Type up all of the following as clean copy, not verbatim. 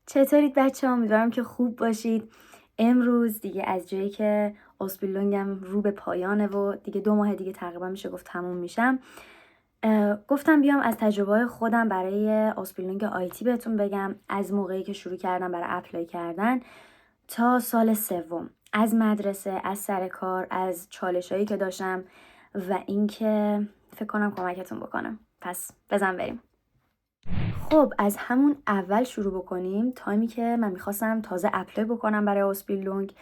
چطورید بچه ها؟ امیدوارم که خوب باشید. امروز دیگه از جایی که آسپیلونگم رو به پایانه و دیگه 2 ماه دیگه تقریبا میشه گفت تموم میشم، گفتم بیام از تجربه خودم برای آسپیلونگ آیتی بهتون بگم، از موقعی که شروع کردم برای اپلای کردن تا سال سوم، از مدرسه، از سر کار، از چالشایی که داشتم و اینکه فکر کنم کمکتون بکنم. پس بزن بریم. خب از همون اول شروع بکنیم. تایمی که من میخواستم تازه اپلای بکنم برای آسپیلونگ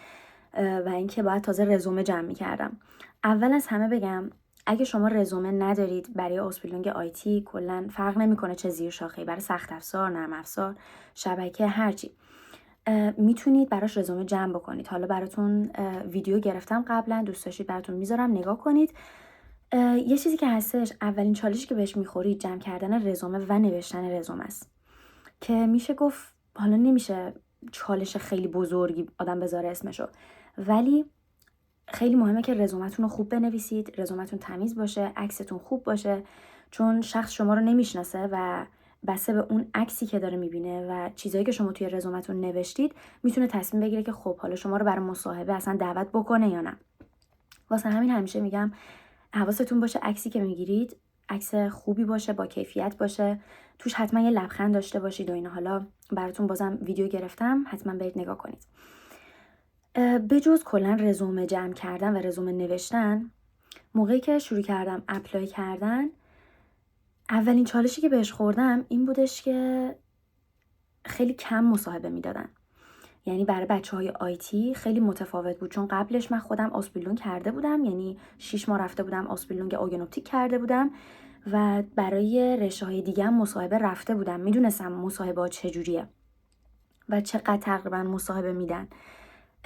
و اینکه باید تازه رزومه جمع میکردم. اول از همه بگم اگه شما رزومه ندارید برای آسپیلونگ آیتی، کلا فرق نمیکنه چه زیر شاخه‌ای، برای سخت افزار، نرم افزار، شبکه، هرچی میتونید براش رزومه جمع بکنید. حالا براتون ویدیو گرفتم قبلا، دوست داشتید براتون میذارم نگاه کنید. یه چیزی که هستش، اولین چالشی که بهش میخورید جمع کردن رزومه و نوشتن رزومه است که میشه گفت حالا نمیشه چالش خیلی بزرگی آدم بذاره اسمشو، ولی خیلی مهمه که رزومتون رو خوب بنویسید، رزومتون تمیز باشه، عکستون خوب باشه، چون شخص شما رو نمیشناسه و بسته به اون عکسی که داره میبینه و چیزایی که شما توی رزومتون نوشتید میتونه تصمیم بگیره که خب حالا شما رو برای مصاحبه اصلا دعوت بکنه یا نه. واسه همین همیشه میگم حواستون باشه عکسی که میگیرید عکس خوبی باشه، با کیفیت باشه، توش حتما یه لبخند داشته باشید و اینا. حالا براتون بازم ویدیو گرفتم، حتما برید نگاه کنید. بجز کلا رزومه جمع کردن و رزومه نوشتن، موقعی که شروع کردم اپلای کردن، اولین چالشی که بهش خوردم این بودش که خیلی کم مصاحبه میدادن. یعنی برای بچه‌های آیتی خیلی متفاوت بود، چون قبلش من خودم آسپیلونگ کرده بودم، یعنی 6 ماه رفته بودم آسپیلونگ اوگنوپتیک کرده بودم و برای رشته‌های دیگه هم مصاحبه رفته بودم. میدونستم مصاحبه چجوریه و چقدر تقریبا مصاحبه میدن.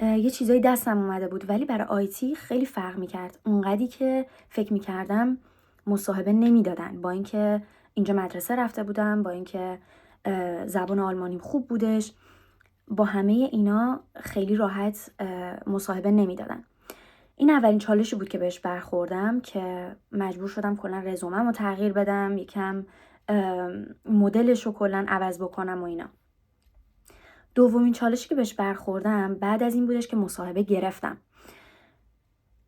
یه چیزایی دستم اومده بود، ولی برای آیتی خیلی فرق میکرد. اونقدی که فکر میکردم مصاحبه نمیدادن، با اینکه اینجا مدرسه رفته بودم، با اینکه زبان آلمانیم خوب بودش، با همه اینا خیلی راحت مصاحبه نمیدادن. این اولین چالشی بود که بهش برخوردم که مجبور شدم کلا رزومم رو تغییر بدم، یکم مدلش رو کلا عوض بکنم و اینا. دومین چالشی که بهش برخوردم بعد از این بودش که مصاحبه گرفتم.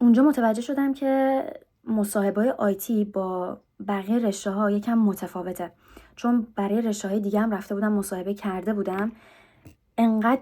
اونجا متوجه شدم که مصاحبه آیتی با بقیه رشته ها یکم متفاوته، چون برای رشته های دیگه هم رفته بودم مصاحبه کرده بودم، انقدر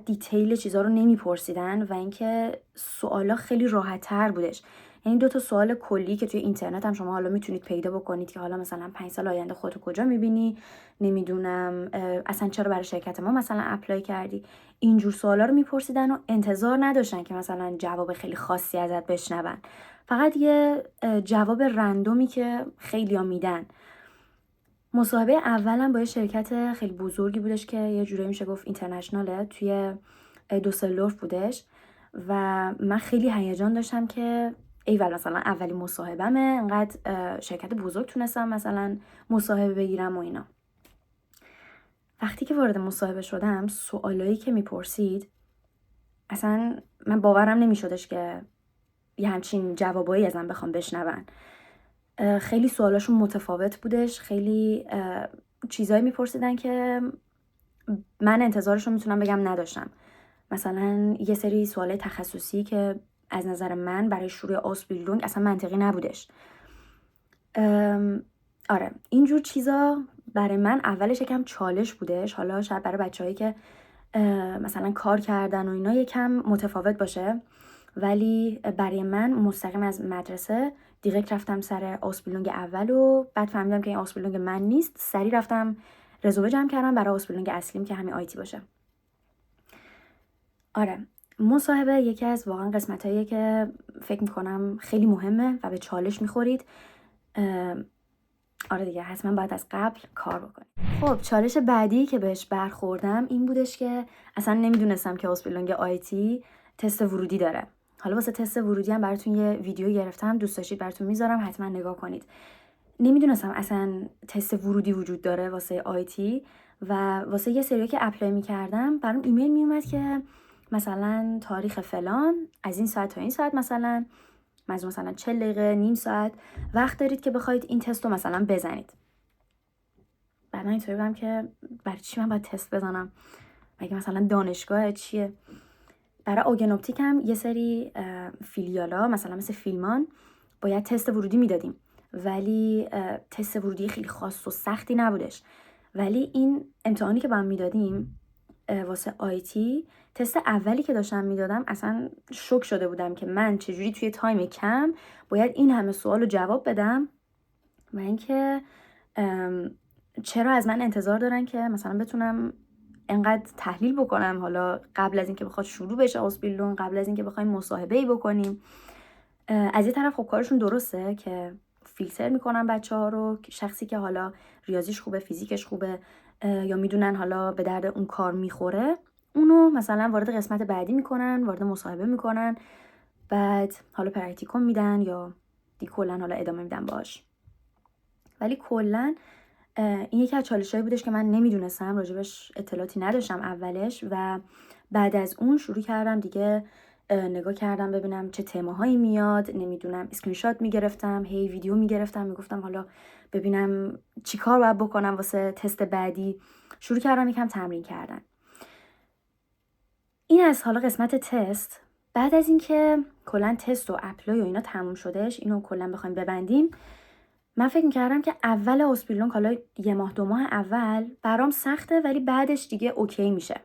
دیتیل چیزا رو نمیپرسیدن و اینکه سوالا خیلی راحت تر بودش. یعنی 2 تا سوال کلی که توی اینترنت هم شما حالا میتونید پیدا بکنید که حالا مثلا 5 سال آینده خودتو کجا میبینی، نمیدونم اصلا چرا برای شرکت ما مثلا اپلای کردی، اینجور سوالا رو میپرسیدن و انتظار نداشتن که مثلا جواب خیلی خاصی ازت بشنون، فقط یه جواب رندومی که خیلی‌ها میدن. مصاحبه اولم با یه شرکت خیلی بزرگی بودش که یه جوری میشه گفت اینترنشناله، توی دوسلدورف بودش و من خیلی هیجان داشتم که ایول مثلا اولین مصاحبهمه، انقدر شرکت بزرگ تونستم مثلا مصاحبه بگیرم و اینا. وقتی که وارد مصاحبه شدم، سوالایی که میپرسید اصلا من باورم نمیشدش که یه همچین جوابایی ازم بخوام بشنون. خیلی سوالاشون متفاوت بودش، خیلی چیزایی میپرسیدن که من انتظارشون میتونم بگم نداشتم. مثلا یه سری سوالای تخصصی که از نظر من برای شروع آسپیلونگ اصلا منطقی نبودش. آره اینجور چیزا برای من اولش یکم چالش بودش. حالا شاید برای بچه‌هایی که مثلا کار کردن و اینا یکم متفاوت باشه، ولی برای من مستقیم از مدرسه دیرکت رفتم سر آسپیلونگ اول و بعد فهمیدم که این آسپیلونگ من نیست، سریع رفتم رزومه جمع کردم برای آسپیلونگ اصلیم که همین آیتی باشه. آره مصاحبه یکی از واقعا قسمتاییه که فکر میکنم خیلی مهمه و به چالش میخورید. آره دیگه حتما باید از قبل کار بکنید. خب چالش بعدی که بهش برخوردم این بودش که اصلا نمیدونستم که آسپیلونگ آیتی تست ورودی داره. حالا واسه تست ورودی هم براتون یه ویدیو گرفتم، دوست داشتید براتون میذارم، حتما نگاه کنید. نمیدونستم اصلا تست ورودی وجود داره واسه آیتی و واسه یه سری که اپلای میکردم برام ایمیل میومد که مثلا تاریخ فلان از این ساعت تا این ساعت مثلا 40 دقیقه نیم ساعت وقت دارید که بخواید این تست رو مثلا بزنید. بعد من اینطوری بودم که برای چی من باید تست بزنم، مگه مثلا دانشگاه چیه. برای اوگنوپتیک هم یه سری فیلیالا مثلا مثل فیلمان باید تست ورودی میدادیم، ولی تست ورودی خیلی خاص و سختی نبودش. ولی این امتحانی که با هم میدادیم واسه آیتی، تست اولی که داشتم میدادم اصلا شوک شده بودم که من چجوری توی تایم کم باید این همه سوال رو جواب بدم و اینکه چرا از من انتظار دارن که مثلا بتونم انقدر تحلیل بکنم، حالا قبل از اینکه بخواد شروع بشه آسپیلون، قبل از اینکه بخوایم مصاحبه‌ای بکنیم. از یه طرف خب کارشون درسته که فیلتر میکنن بچه‌ها رو، شخصی که حالا ریاضیش خوبه، فیزیکش خوبه یا میدونن حالا به درد اون کار میخوره، اونو مثلا وارد قسمت بعدی میکنن، وارد مصاحبه میکنن، بعد حالا پرکتیکوم میدن یا کلا حالا ادامه میدن باش. ولی کلا این یکی از چالشایی بودش که من نمیدونستم، راجبش اطلاعاتی نداشتم اولش و بعد از اون شروع کردم دیگه نگاه کردم ببینم چه تماهایی میاد، نمیدونم اسکرین شات میگرفتم، هی ویدیو میگرفتم، میگفتم حالا ببینم چی کار باید بکنم واسه تست بعدی. شروع کردم یکم تمرین کردن. این از حالا قسمت تست. بعد از اینکه کلا تست و اپلای و اینا تموم شدش، اینو کلا بخوایم ببندیم، من فکر میکردم که اول آسپیلون، حالا 1 ماه 2 ماه اول برام سخته ولی بعدش دیگه اوکی میشه.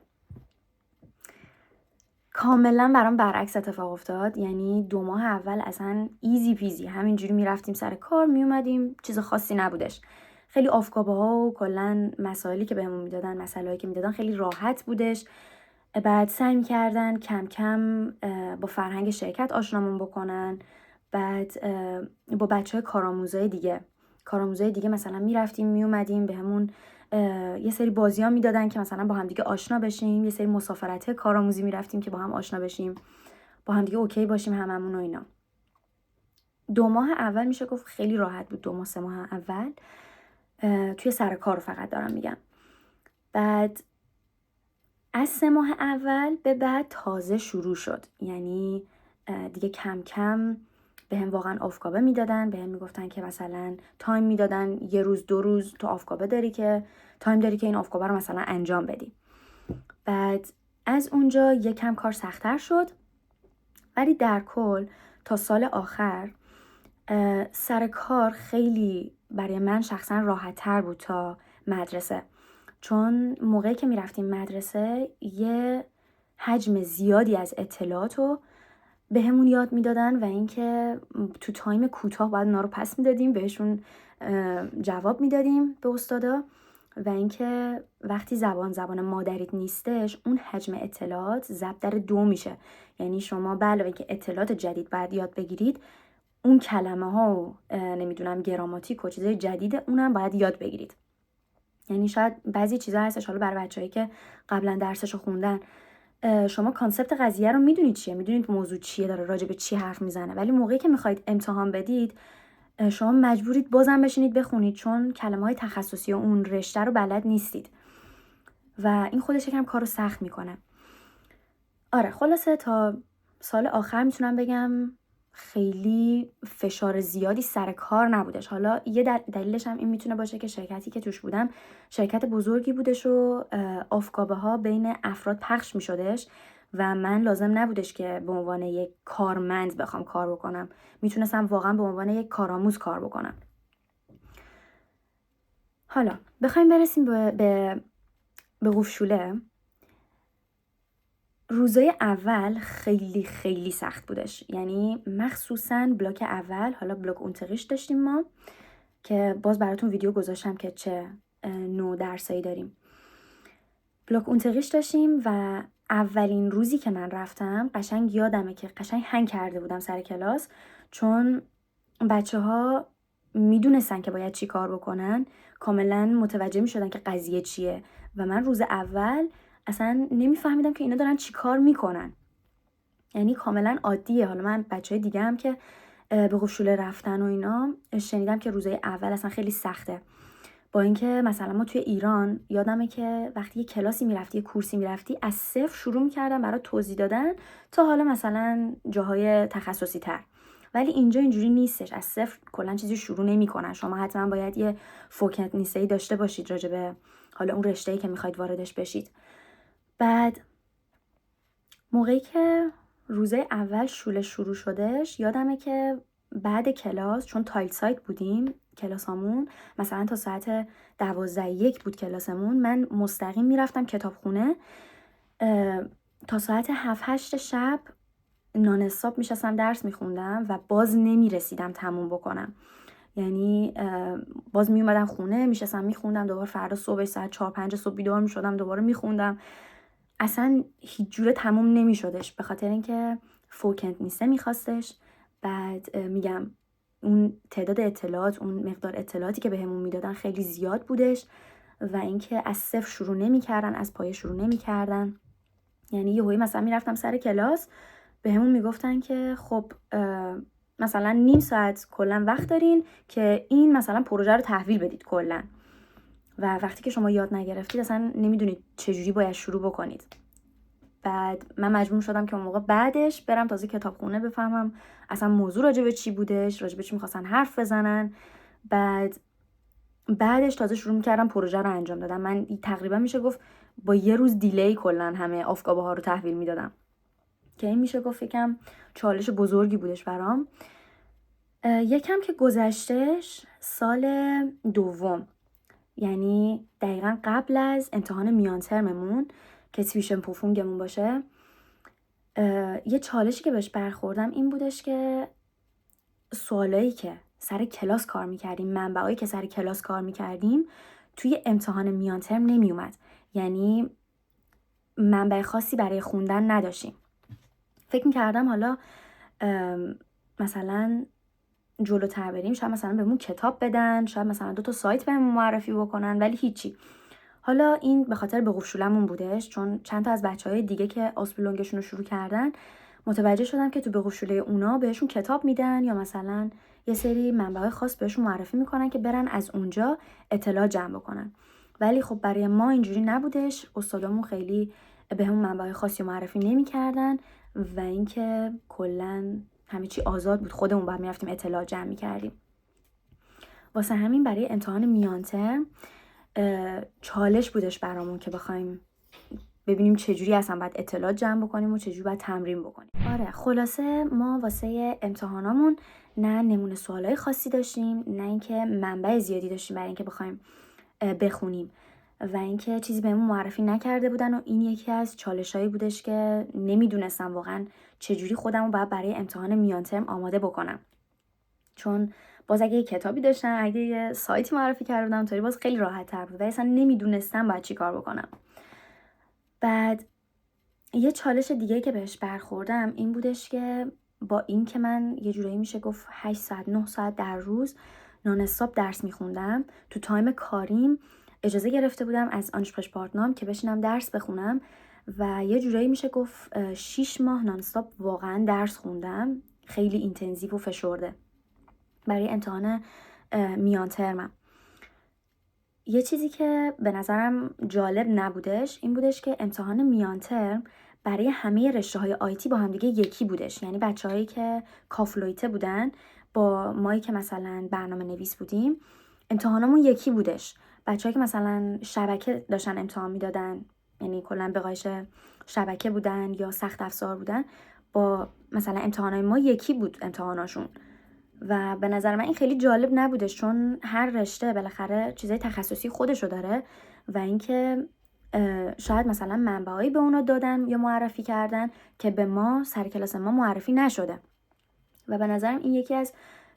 کاملا برام برعکس اتفاق افتاد. یعنی 2 ماه اول اصلا ایزی پیزی همینجوری میرفتیم سر کار میومدیم، چیز خاصی نبودش. خیلی آفکابه ها و کلا مسائلی که بهمون میدادن، مسائلی که میدادن خیلی راحت بودش. بعد سعی میکردن کم کم با فرهنگ شرکت آشنامون بکنن. بعد با بچهای کارآموزای دیگه مثلا میرفتیم میومدیم بهمون یه سری بازی ها میدادن که مثلا با هم دیگه آشنا بشیم، یه سری مسافرت کارآموزی میرفتیم که با هم آشنا بشیم، با هم دیگه اوکی باشیم هممون و اینا. 2 ماه اول میشه گفت خیلی راحت بود. 2 ماه 3 ماه اول توی سر کار فقط دارم میگم. بعد از 3 ماه اول به بعد تازه شروع شد. یعنی دیگه کم کم به هم واقعا آفکابه میدادن، به هم میگفتن که مثلا تایم میدادن 1 روز 2 روز تو آفکابه داری که تایم داری که این آفکابه رو مثلا انجام بدی. بعد از اونجا یکم کار سخت‌تر شد، ولی در کل تا سال آخر سر کار خیلی برای من شخصا راحت‌تر بود تا مدرسه. چون موقعی که میرفتیم مدرسه یه حجم زیادی از اطلاعات رو به همون یاد میدادن و اینکه تو تایم کوتاه باید اونا رو پس میدادیم بهشون، جواب میدادیم به استادا. و اینکه وقتی زبان مادریت نیستش، اون حجم اطلاعات ضرب در 2 میشه. یعنی شما به علاوه اینکه اطلاعات جدید باید یاد بگیرید، اون کلمه ها و نمیدونم گراماتیک و چیزای جدید اونم باید یاد بگیرید. یعنی شاید بعضی چیزا هستش حالا برای بچه‌ای که قبلا درسشو خوندن، شما کانسپت قضیه رو میدونید چیه، میدونید موضوع چیه، داره راجع به چی حرف میزنه، ولی موقعی که میخواید امتحان بدید شما مجبورید بازم بشینید بخونید، چون کلمه‌های تخصصی اون رشته رو بلد نیستید و این خودش یکم کارو سخت میکنه. آره خلاصه تا سال آخر میتونم بگم خیلی فشار زیادی سر کار نبودش. حالا یه دلیلش هم این میتونه باشه که شرکتی که توش بودم شرکت بزرگی بودش و آفکابه ها بین افراد پخش میشدش و من لازم نبودش که به عنوان یک کارمند بخوام کار بکنم، میتونستم واقعا به عنوان یک کارآموز کار بکنم. حالا بخوایم برسیم به قفشوله. روزای اول خیلی خیلی سخت بودش. یعنی مخصوصا بلاک اول، حالا بلاک اونتقیش داشتیم ما که باز براتون ویدیو گذاشتم که چه نوع درسایی داریم. بلاک اونتقیش داشتیم و اولین روزی که من رفتم قشنگ یادمه که قشنگ هنگ کرده بودم سر کلاس، چون بچه ها میدونستن که باید چی کار بکنن، کاملا متوجه میشدن که قضیه چیه و من روز اول اصلا نمیفهمیدم که اینا دارن چی کار میکنن. یعنی کاملا عادیه. حالا من بچهای دیگه هم که به قفشوله رفتن و اینا شنیدم که روزای اول اصلا خیلی سخته. با اینکه مثلا ما توی ایران یادمه که وقتی یه کلاسی میرفتی، یه کورسی میرفتی، از صفر شروع میکردن برای توضیح دادن تا حالا مثلا جاهای تخصصی تر. ولی اینجا اینجوری نیستش، از صفر کلا چیزی شروع نمیکنن. شما حتما باید یه فوکت نیسته‌ای داشته باشید راجع به حالا اون رشته‌ای که میخواید واردش بشید. بعد موقعی که روزه اول شوله شروع شدش، یادمه که بعد کلاس، چون تایل سایت بودیم کلاسامون، مثلا تا ساعت 12:01 بود کلاسمون، من مستقیم میرفتم کتابخونه، تا ساعت 7-8 شب نان استاپ میشستم درس میخوندم و باز نمیرسیدم تموم بکنم. یعنی باز میومدم خونه میشستم میخوندم، دوباره فردا صبح ساعت 4-5 صبح بیدار میشدم دوباره میخوندم. اصلا هیچ جوره تموم نمیشدش، به خاطر اینکه فوکت نیسته میخواستش. بعد میگم اون تعداد اطلاعات، اون مقدار اطلاعاتی که بهمون میدادن خیلی زیاد بودش و اینکه از صفر شروع نمیکردن، از پایه شروع نمیکردن. یعنی یهویی مثلا میرفتم سر کلاس، بهمون میگفتن که خب مثلا نیم ساعت کلا وقت دارین که این مثلا پروژه رو تحویل بدید کلا، و وقتی که شما یاد نگرفتید اصلا نمیدونید چجوری باید شروع بکنید. بعد من مجبور شدم که اون موقع بعدش برم تازه کتابخونه بفهمم اصلا موضوع راجع به چی بودش، راجع به چی میخواستن حرف بزنن. بعدش تازه شروع میکردم پروژه رو انجام دادم. من تقریبا میشه گفت با یه روز دیلی کلا همه آفگابه ها رو تحویل میدادم، که این میشه گفت یکم چالش بزرگی بودش برام. یکم که گذشتش، سال دوم، یعنی دقیقا قبل از امتحان میان ترممون که تویشن پوفونگمون باشه، یه چالشی که بهش برخوردم این بودش که سوالایی که سر کلاس کار میکردیم، منبعایی که سر کلاس کار میکردیم توی امتحان میان ترم نمیومد. یعنی منبع خاصی برای خوندن نداشتیم. فکر میکردم حالا مثلا جلوتر بریم شاید مثلا بهمون کتاب بدن، شاید مثلا 2 سایت بهمون معرفی بکنن، ولی هیچی. حالا این به خاطر به قفشولمون بودش، چون چند تا از بچهای دیگه که آسپیلونگشون رو شروع کردن متوجه شدم که تو به قفشوله اونا بهشون کتاب میدن یا مثلا یه سری منبع خاص بهشون معرفی میکنن که برن از اونجا اطلاع جمع بکنن. ولی خب برای ما اینجوری نبودش، استادامون خیلی بهمون منبع خاصی معرفی نمیکردن و اینکه کلا همه چی آزاد بود، خودمون باید میرفتیم اطلاع جمع میکردیم. واسه همین برای امتحان میان ترم چالش بودش برامون که بخوایم ببینیم چجوری اصلا باید اطلاع جمع بکنیم و چجوری باید تمرین بکنیم. آره، خلاصه ما واسه امتحانامون نه نمونه سوالای خاصی داشتیم، نه اینکه منبع زیادی داشتیم برای اینکه بخوایم بخونیم و اینکه چیزی بهمون معرفی نکرده بودن و این یکی از چالشایی بودش که نمیدونستم واقعا چجوری خودمو باید برای امتحان میان ترم آماده بکنم. چون باز اگه یه کتابی داشتم، اگه یه سایتی معرفی کرده بودم طوری باز خیلی راحت تر بود و اصلا نمیدونستم باید چی کار بکنم. بعد یه چالش دیگه که بهش برخوردم این بودش که با این که من یه جورایی میشه گفت 8 ساعت 9 ساعت در روز نان استاپ درس میخوندم، تو تایم کاریم اجازه گرفته بودم از آنسپرشپارتنام که بشینم درس بخونم و یه جورایی میشه گفت 6 ماه نان استاپ واقعا درس خوندم، خیلی اینتنسیو و فشرده برای امتحان میان ترمم. یه چیزی که به نظرم جالب نبودش این بودش که امتحان میان ترم برای همه رشته‌های آیتی با هم دیگه یکی بودش. یعنی بچه‌هایی که کافلویته بودن با مایی که مثلا برنامه نویس بودیم امتحانمون یکی بودش. بچه‌هایی که مثلا شبکه داشتن امتحان میدادن، یعنی کلا بقایش شبکه بودن یا سخت افزار بودن، با مثلا امتحانای ما یکی بود امتحاناشون. و به نظر من این خیلی جالب نبودش، چون هر رشته بالاخره چیزای تخصصی خودشو داره و اینکه شاید مثلا منبعایی به اونا دادن یا معرفی کردن که به ما سر کلاس ما معرفی نشده. و به نظرم این یکی از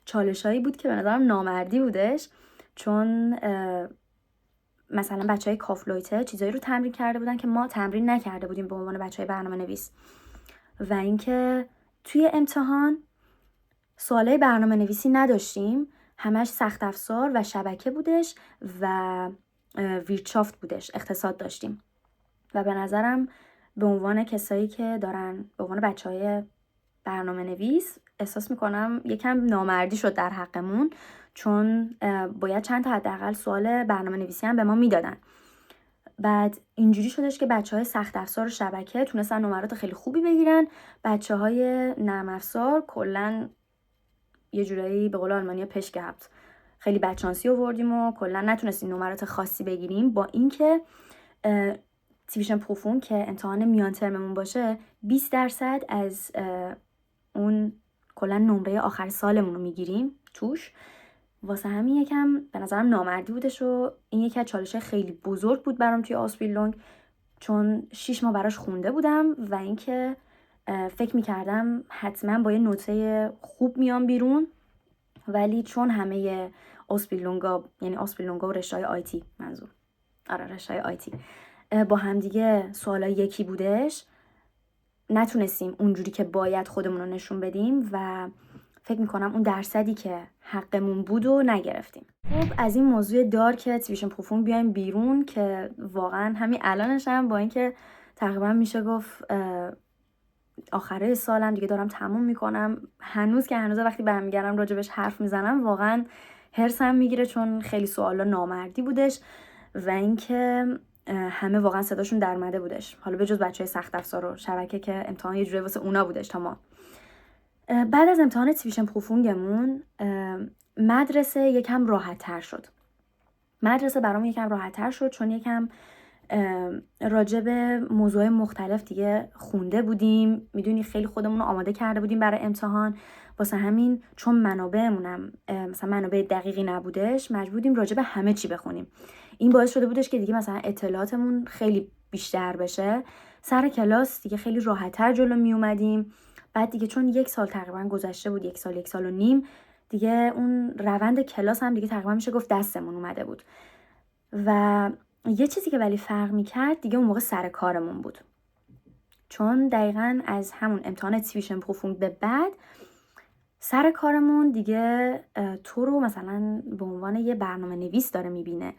چالشایی بود که به نظرم نامردی بودش، چون مثلا بچهای کافلویته چیزایی رو تمرین کرده بودن که ما تمرین نکرده بودیم به عنوان بچهای برنامه نویس. و اینکه توی امتحان سوالای برنامه نویسی نداشتیم، همش سخت افزار و شبکه بودش و ویرتشافت بودش، اقتصاد داشتیم. و به نظرم به عنوان کسایی که دارن به عنوان بچهای برنامه نویس احساس میکنم یکم نامردی شد در حقمون، چون باید چند تا حداقل سوال برنامه نویسی هم به ما میدادن. بعد اینجوری شدش که بچه‌های سخت افزار و شبکه تونستن نمرات خیلی خوبی بگیرن، بچه‌های نرم افزار کلاً یه جورایی به قول آلمانیا پش gehabt، خیلی بدشانسی آوردیم و کلا نتونستیم نمرات خاصی بگیریم، با اینکه تیویشن پروفون که امتحان میان ترممون باشه 20% از اون کلا نمره آخر سالمون رو میگیریم توش. واسه همین یکم به نظرم نامردی بودش و این یکی از چالش خیلی بزرگ بود برام توی آسپیلونگ، چون 6 ماه براش خونده بودم و اینکه فکر میکردم حتما با یه نوته خوب میام بیرون، ولی چون همه آسپیلونگا، یعنی آسپیلونگا و رشته‌های آیتی، منظور رشته‌های آیتی با همدیگه سوالای یکی بودش، نتونستیم اونجوری که باید خودمون رو نشون بدیم و فکر میکنم اون درصدی که حقمون بود و نگرفتیم. خب از این موضوع دارک تیویشن پروفون بیایم بیرون که واقعا همین الانش هم با اینکه تقریبا میشه گفت آخره سالم دیگه دارم تموم میکنم، هنوز وقتی برمیگردم راجبش حرف میزنم واقعا هرسم میگیره، چون خیلی سوالا نامردی بودش و اینکه همه واقعا صداشون در اومده بودش، حالا به جز بچهای سخت افزار و شبکه که امتحان یه جوری واسه اونا بودش تا ما. بعد از امتحان تیویشن پروفونگمون مدرسه یکم راحت تر شد. مدرسه برام یکم راحت تر شد چون یکم راجب موضوع مختلف دیگه خونده بودیم، میدونی خیلی خودمون رو آماده کرده بودیم برای امتحان. واسه همین چون منابعمونم مثلا منابع دقیقی نبودش، مجبور بودیم راجب همه چی بخونیم. این باعث شده بودش که دیگه مثلا اطلاعاتمون خیلی بیشتر بشه. سر کلاس دیگه خیلی راحت‌تر جلو می اومدیم. بعد دیگه چون 1 سال تقریبا گذشته بود، 1 سال و نیم، دیگه اون روند کلاس هم دیگه تقریبا میشه گفت دستمون اومده بود. و یه چیزی که ولی فرق میکرد دیگه اون موقع سر کارمون بود، چون دقیقاً از همون امتحان تیویشن پروفونگ به بعد سر کارمون دیگه تو رو مثلا به عنوان یه برنامه نویس داره میبینه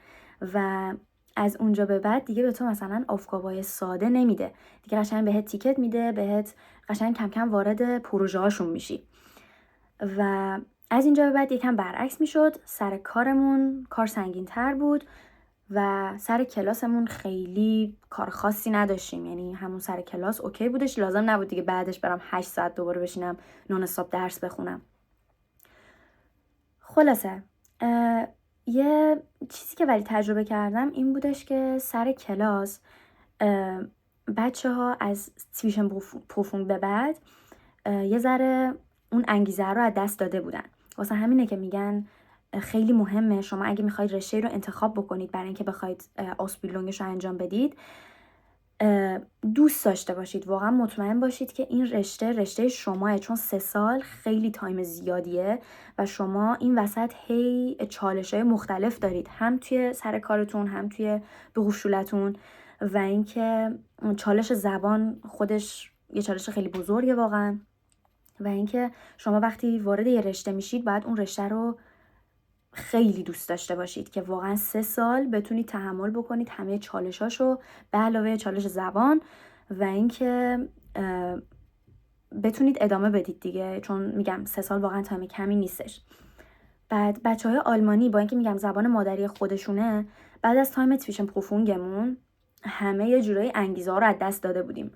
و از اونجا به بعد دیگه به تو مثلا افکارهای ساده نمیده، دیگه قشنگ بهت تیکت میده، بهت قشنگ کم کم وارد پروژه هاشون میشی. و از اینجا به بعد یکم برعکس میشد، سر کارمون کار سنگین تر بود و سر کلاسمون خیلی کار خاصی نداشتیم، یعنی همون سر کلاس اوکی بودش، لازم نبود دیگه بعدش برام 8 ساعت دوباره بشینم نون استاپ درس بخونم. خلاصه یه چیزی که ولی تجربه کردم این بودش که سر کلاس بچه ها از تیویشن پروفونگ به بعد یه ذره اون انگیزه رو از دست داده بودن. واسه همینه که میگن خیلی مهمه شما اگه میخواید رشته رو انتخاب بکنید برای اینکه بخواید آسپیلونگش رو انجام بدید، دوست داشته باشید، واقعا مطمئن باشید که این رشته شماه، چون 3 سال خیلی تایم زیادیه و شما این وسط هی چالش‌های مختلف دارید، هم توی سر کارتون هم توی بقوشولتون، و اینکه چالش زبان خودش یه چالش خیلی بزرگه واقعا، و اینکه شما وقتی وارد یه رشته میشید باید اون رشته رو خیلی دوست داشته باشید که واقعا 3 سال بتونید تحمل بکنید همه چالشاشو به علاوه چالش زبان، و اینکه بتونید ادامه بدید دیگه، چون میگم 3 سال واقعا تایم کمی نیستش. بعد بچهای آلمانی با اینکه میگم زبان مادری خودشونه، بعد از تایم تیویشن پروفونگمون همه یه جورایی انگیزه ها رو از دست داده بودیم،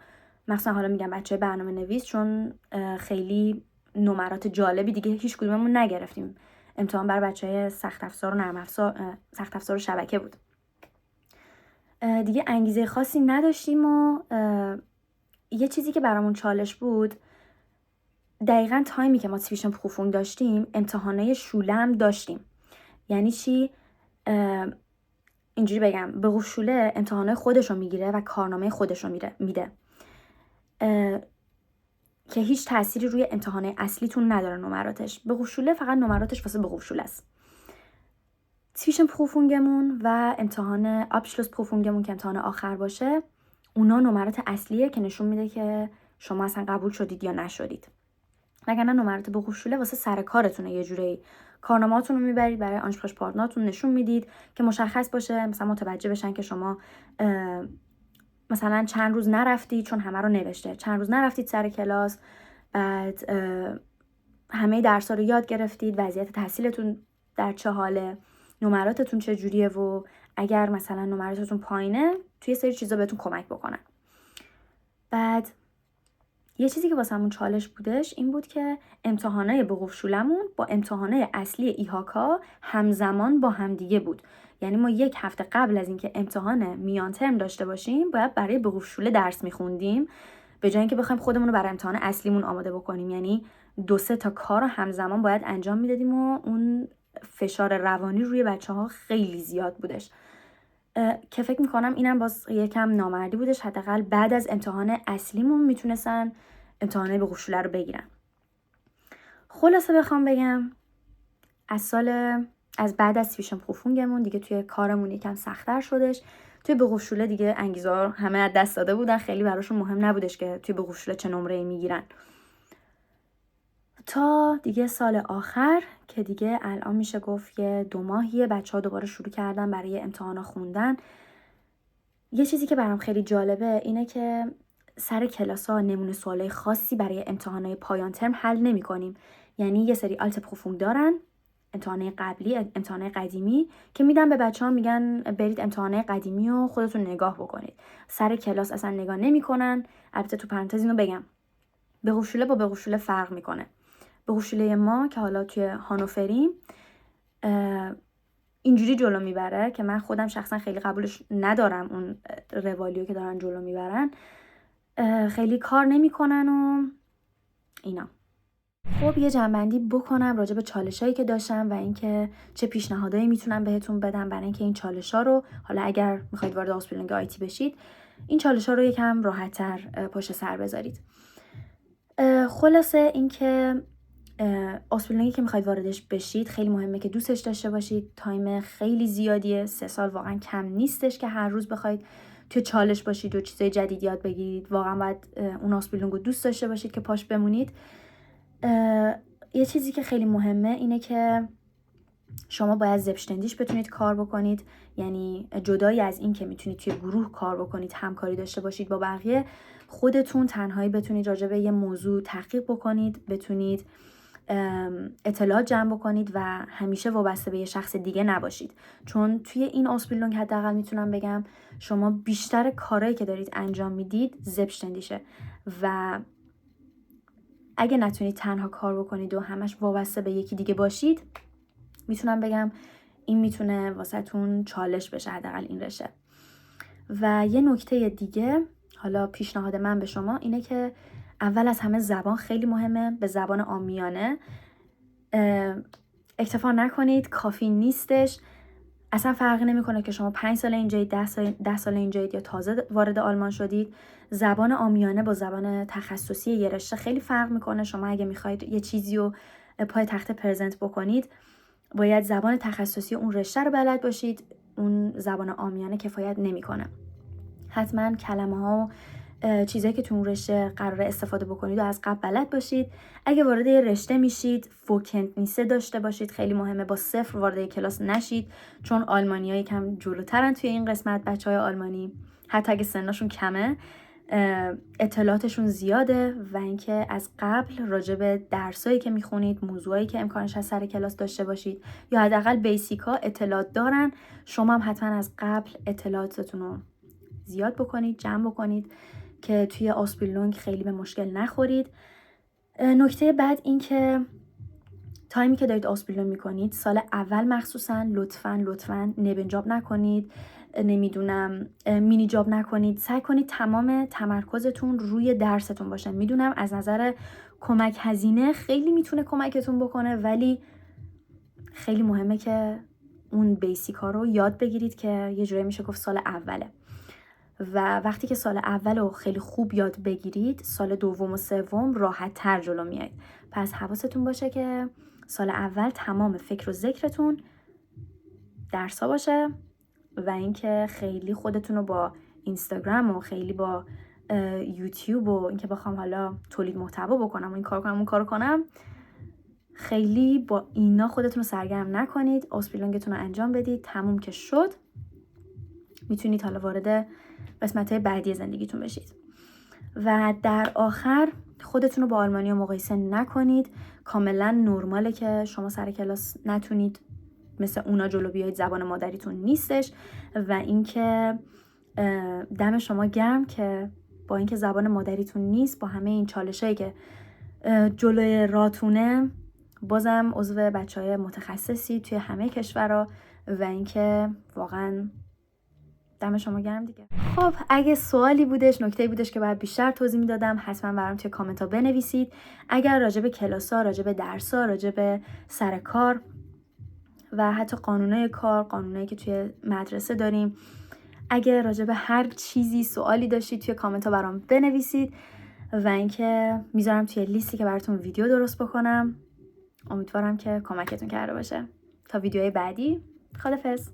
مثلا حالا میگم بچه برنامه نویس، چون خیلی نمرات جالبی دیگه هیچ کدوممون نگرفتیم. امتحان برای بچه‌های سخت افزار و نرم افزار، سخت افزار و شبکه بود. دیگه انگیزه خاصی نداشتیم و یه چیزی که برامون چالش بود، دقیقاً تایمی که ما تیویشن پروفونگ داشتیم امتحانای شوله هم داشتیم. یعنی چی؟ اینجوری بگم، به قول شوله امتحانای خودش رو میگیره و کارنامه خودش رو میده که هیچ تأثیری روی امتحان اصلیتون نداره نمراتش. به قول شوله فقط نمراتش واسه به قول شوله است. تیویشن پروفونگمون و امتحان آبشلوس پروفونگمون که امتحان آخر باشه، اونا نمرات اصلیه که نشون میده که شما اصلا قبول شدید یا نشدید. وگرنه نمرات به قول شوله واسه سر کارتونه، یه جوری کارنامه‌هاتون رو میبرید برای آنسپراش پارتنرتون نشون میدید که مشخص باشه، مثلا متوجه بشن که شما مثلا چند روز نرفتید، چون همه رو نوشته، چند روز نرفتید سر کلاس، بعد همه درس‌ها رو یاد گرفتید، وضعیت تحصیلتون در چه حاله، نمراتتون چه جوریه و اگر مثلا نمراتتون پایینه توی سری چیزا بهتون کمک بکنن. بعد یه چیزی که واسمون چالش بودش این بود که امتحانای بقفشولمون با امتحانای اصلی ایهاکا همزمان با همدیگه بود. یعنی ما 1 هفته قبل از اینکه امتحان میان ترم داشته باشیم باید برای بقفشوله درس میخوندیم، به جای اینکه بخوایم خودمون رو برای امتحان اصلیمون آماده بکنیم. یعنی 2-3 تا کار رو همزمان باید انجام میدادیم و اون فشار روانی روی بچه‌ها خیلی زیاد بودش که فکر میکنم اینم باز یکم نامردی بودش. حداقل بعد از امتحان اصلیمون میتونستن امتحانای بقفشوله رو بگیرن. خلاصه بخوام بگم از بعد از سویشن پروفونگمون دیگه توی کارمون یکم سخت‌تر شدش. توی بقفشوله دیگه انگیزه همه از دست داده بودن، خیلی براشون مهم نبودش که توی بقفشوله چه نمره‌ای میگیرن. تا دیگه سال آخر که دیگه الان میشه گفت که 2 ماهیه بچه‌ها دوباره شروع کردن برای امتحانا خوندن. یه چیزی که برام خیلی جالبه اینه که سر کلاس‌ها نمونه سوالای خاصی برای امتحانای پایان ترم حل نمی‌کنیم. یعنی یه سری آلت پروفونگ دارن، امتحانای قبلی، امتحانای قدیمی که میدن به بچه‌ها، میگن برید امتحانای قدیمی رو خودتون نگاه بکنید. سر کلاس اصلا نگاه نمی‌کنن. البته تو پرانتز اینو بگم، بقفشوله با بقفشوله فرق می‌کنه. بقفشوله ما که حالا توی هانوفریم اینجوری جلو میبره که من خودم شخصا خیلی قبولش ندارم، اون روالیو که دارن جلو میبرن خیلی کار نمیکنن و اینا. خب یه جنبندی بکنم راجع به چالشایی که داشتم و اینکه چه پیشنهادایی میتونم بهتون بدم برای اینکه این چالشا رو حالا اگر میخواید وارد آسپیلونگ آیتی بشید این چالشا رو یکم راحت‌تر پشت سر بذارید. خلاصه اینکه آسپیلونگی که میخواید واردش بشید خیلی مهمه که دوستش داشته باشید. تایم خیلی زیادیه، 3 سال واقعا کم نیستش که هر روز بخواید توی چالش باشید و چیزای جدید یاد بگیرید. واقعا باید اون آسپیلونگ رو دوست داشته باشید که پاش بمونید. یه چیزی که خیلی مهمه اینه که شما باید زبشتندیش بتونید کار بکنید. یعنی جدایی از این که میتونید توی گروه کار بکنید، همکاری داشته باشید با بقیه، خودتون تنهایی بتونید راجع به یه موضوع تحقیق بکنید، بتونید اطلاعات جمع بکنید و همیشه وابسته به یه شخص دیگه نباشید. چون توی این آسپیلونگ حداقل میتونم بگم شما بیشتر کارهایی که دارید انجام میدید زبشتندیشه و اگه نتونید تنها کار بکنید و همش وابسته به یکی دیگه باشید، میتونم بگم این میتونه واسهتون چالش بشه، حداقل این رشته. و یه نکته دیگه، حالا پیشنهاد من به شما اینه که اول از همه زبان خیلی مهمه. به زبان عامیانه اکتفا نکنید، کافی نیستش. اصلا فرقی نمیکنه که شما 5 سال اینجایید، 10 سال اینجایید یا تازه وارد آلمان شدید. زبان عامیانه با زبان تخصصی یه رشته خیلی فرق میکنه. شما اگه میخواید یه چیزی رو پای تخت پرزنت بکنید باید زبان تخصصی اون رشته رو بلد باشید. اون زبان عامیانه کفایت نمیکنه. حتما کلمه ها و چیزایی که تو اون رشته قراره استفاده بکنید و از قبل بلد باشید. اگه وارد یه رشته میشید فوکنت نیسته داشته باشید، خیلی مهمه. با 0 وارد کلاس نشید، چون آلمانی‌ها یکم جلوترن توی این قسمت. بچهای آلمانی حتی اگه سنشون کمه اطلاعاتشون زیاده و اینکه از قبل راجع به درسایی که میخونید، موضوعایی که امکانش هست سر کلاس داشته باشید یا حداقل بیسیکا اطلاعات دارن. شما هم حتما از قبل اطلاعاتتون رو زیاد بکنید، جمع بکنید که توی آسپیلونگ خیلی به مشکل نخورید. نکته بعد این که تایمی که دارید آسپیلونگ میکنید سال اول مخصوصا لطفاً نبن جاب نکنید، نمیدونم مینی جاب نکنید. سعی کنید تمام تمرکزتون روی درستون باشه. میدونم از نظر کمک هزینه خیلی میتونه کمکتون بکنه، ولی خیلی مهمه که اون بیسیک ها رو یاد بگیرید که یه جوری میشه گفت سال اوله. و وقتی که سال اول رو خیلی خوب یاد بگیرید سال دوم و سوم راحت تر جلو میایید. پس حواستون باشه که سال اول تمام فکر و ذکرتون درس‌ها باشه و اینکه خیلی خودتون رو با اینستاگرام و خیلی با یوتیوب و اینکه بخوام حالا تولید محتوا بکنم و این کار کنم اون کار کنم، خیلی با اینا خودتون رو سرگرم نکنید. آسپیلونگتون رو انجام بدید. تموم که شد میتونید حالا وارد قسمت‌های بعدی زندگیتون بشید. و در آخر خودتون رو با آلمانی مقایسه نکنید. کاملا نرماله که شما سر کلاس نتونید مثل اونا جلو بیایید، زبان مادریتون نیستش. و اینکه دم شما گرم که با اینکه زبان مادریتون نیست، با همه این چالشایی که جلوی راتونه، بازم عضو بچهای متخصصی توی همه کشورها و اینکه واقعا دم شما گرم دیگه. خب اگه سوالی بودش، نکته‌ای بودش که باید بیشتر توضیح میدادم، حتما برام توی کامنت ها بنویسید. اگر راجع به کلاس‌ها، راجع به درس‌ها، راجع به سر کار و حتی قانونای کار، قانونایی که توی مدرسه داریم، اگه راجع به هر چیزی سوالی داشتید توی کامنت ها برام بنویسید و اینکه میذارم توی لیستی که براتون ویدیو درست بکنم. امیدوارم که کمکتون کرده باشه. تا ویدیوهای بعدی، خدافظ.